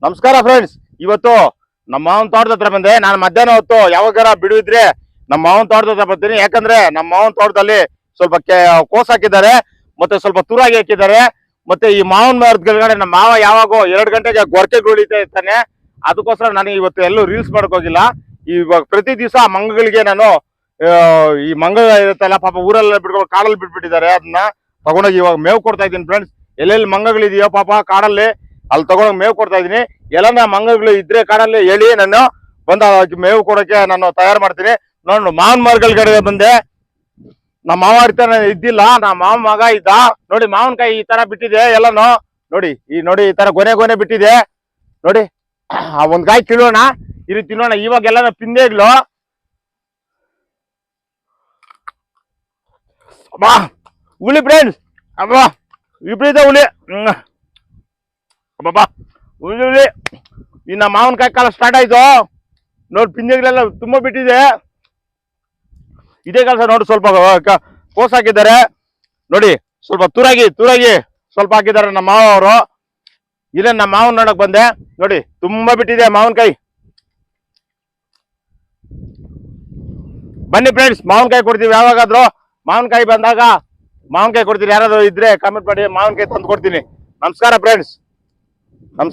ನಮಸ್ಕಾರ ಫ್ರೆಂಡ್ಸ್. ಇವತ್ತು ನಮ್ಮ ಮಾವನ ತೋಟದ ಹತ್ರ ಬಂದೆ. ನಾನು ಮಧ್ಯಾಹ್ನ ಹೊತ್ತು ಯಾವಾಗಾರ ಬಿಡುವಿದ್ರೆ ನಮ್ಮ ಮಾವನ ತೋಟದ ಹತ್ರ ಬರ್ತೀನಿ. ಯಾಕಂದ್ರೆ ನಮ್ಮ ಮಾವನ ತೋಟದಲ್ಲಿ ಸ್ವಲ್ಪ ಕೋಸ್ ಹಾಕಿದ್ದಾರೆ, ಮತ್ತೆ ಸ್ವಲ್ಪ ತುರಾಗಿ ಹಾಕಿದ್ದಾರೆ. ಮತ್ತೆ ಈ ಮಾವನ ಮರದ ಕೆಳಗಡೆ ನಮ್ಮ ಮಾವ ಯಾವಾಗೋ 2 ಗಂಟೆಗೆ ಗೊರಕೆ ಗುಳಿತಾ ಇರ್ತಾನೆ. ಅದಕ್ಕೋಸ್ಕರ ನನಗೆ ಇವತ್ತು ಎಲ್ಲೂ ರೀಲ್ಸ್ ಮಾಡಕ್ ಹೋಗಿಲ್ಲ. ಇವಾಗ ಪ್ರತಿ ದಿವಸ ಮಂಗಗಳಿಗೆ ನಾನು ಈ ಮಂಗ ಇರುತ್ತಲ್ಲ, ಪಾಪ ಊರೆಲ್ಲ ಬಿಟ್ಕೊಂಡು ಕಾಡಲ್ಲಿ ಬಿಟ್ಬಿಟ್ಟಿದ್ದಾರೆ. ಅದನ್ನ ತಗೊಂಡೋಗಿ ಇವಾಗ ಮೇವು ಕೊಡ್ತಾ ಇದ್ದೀನಿ ಫ್ರೆಂಡ್ಸ್. ಎಲ್ಲೆಲ್ಲಿ ಮಂಗಗಳಿದೆಯೋ ಪಾಪ ಕಾಡಲ್ಲಿ, ಅಲ್ಲಿ ತಗೊಂಡೋಗಿ ಮೇವು ಕೊಡ್ತಾ ಇದೀನಿ. ಎಲ್ಲ ಮಂಗಗಳು ಇದ್ರೆ ಕಾಡಲ್ಲಿ ಹೇಳಿ, ನಾನು ಬಂದ ಮೇವು ಕೊಡೋಕೆ ನಾನು ತಯಾರು ಮಾಡ್ತೀನಿ. ನೋಡು, ಮಾವನ ಮರಗಳ ಕಡೆ ಬಂದೆ. ನಮ್ಮ ಮಾವ ಇದ್ದಿಲ್ಲ, ನಮ್ಮ ಮಾವ ಮಗ ಇದ್ದ. ನೋಡಿ, ಮಾವನಕಾಯಿ ಈ ತರ ಬಿಟ್ಟಿದೆ ಎಲ್ಲಾನು. ನೋಡಿ ಈ ತರ ಗೊನೆ ಬಿಟ್ಟಿದೆ ನೋಡಿ. ಒಂದ್ ಕಾಯಿ ಕೀಳೋಣ, ಇಲ್ಲಿ ತಿನ್ನೋಣ. ಇವಾಗ ಎಲ್ಲ ಪಿಂದೆಗಳು ಅಬ್ಬಾ ಹುಳಿ ಫ್ರೆಂಡ್ಸ್. ಅಬ್ಬಾ ವಿಪರೀತ ಹುಳಿ. ಅಬ್ಬಾ ಹುಳಿ. ಇನ್ನ ಮಾವನಕಾಯಿ ಕಾಲ ಸ್ಟಾರ್ಟ್ ಆಯ್ತು. ನೋಡಿ, ಪಿಂದೆಗಳೆಲ್ಲ ತುಂಬಾ ಬಿಟ್ಟಿದೆ. ಇದೇ ಕೆಲಸ ನೋಡಿ. ಸ್ವಲ್ಪ ಕೋಸ್ ಹಾಕಿದ್ದಾರೆ ನೋಡಿ, ಸ್ವಲ್ಪ ತುರಾಗಿ ಸ್ವಲ್ಪ ಹಾಕಿದ್ದಾರೆ ನಮ್ಮ ಮಾವ ಅವರು. ಇಲ್ಲೇ ನಮ್ಮ ಮಾವನ್ ನೋಡಕ್ ಬಂದೆ. ನೋಡಿ, ತುಂಬಾ ಬಿಟ್ಟಿದೆ ಮಾವನಕಾಯಿ. ಬನ್ನಿ ಫ್ರೆಂಡ್ಸ್, ಮಾವನಕಾಯಿ ಕೊಡ್ತೀವಿ. ಯಾವಾಗಾದ್ರೂ ಮಾವನಕಾಯಿ ಬಂದಾಗ ಮಾವನಕಾಯಿ ಕೊಡ್ತೀನಿ. ಯಾರಾದ್ರೂ ಇದ್ರೆ ಕಾಮೆಂಟ್ ಮಾಡಿ, ಮಾವನಕಾಯಿ ತಂದು ಕೊಡ್ತೀನಿ. ನಮಸ್ಕಾರ ಫ್ರೆಂಡ್ಸ್. ನಮಸ್ಕಾರ.